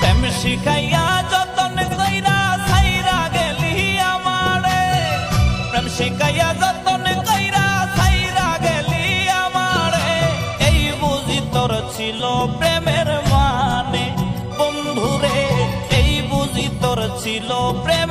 প্রেম শিখাইয়া যতন কইরা ছাইরা গেলি আমারে, প্রেম শিখাইয়া যতন কইরা ছাইরা গেলি আমারে। এই বুঝি তোর ছিল প্রেমের মানে বন্ধুরে, এই বুঝি তোর ছিল প্রেম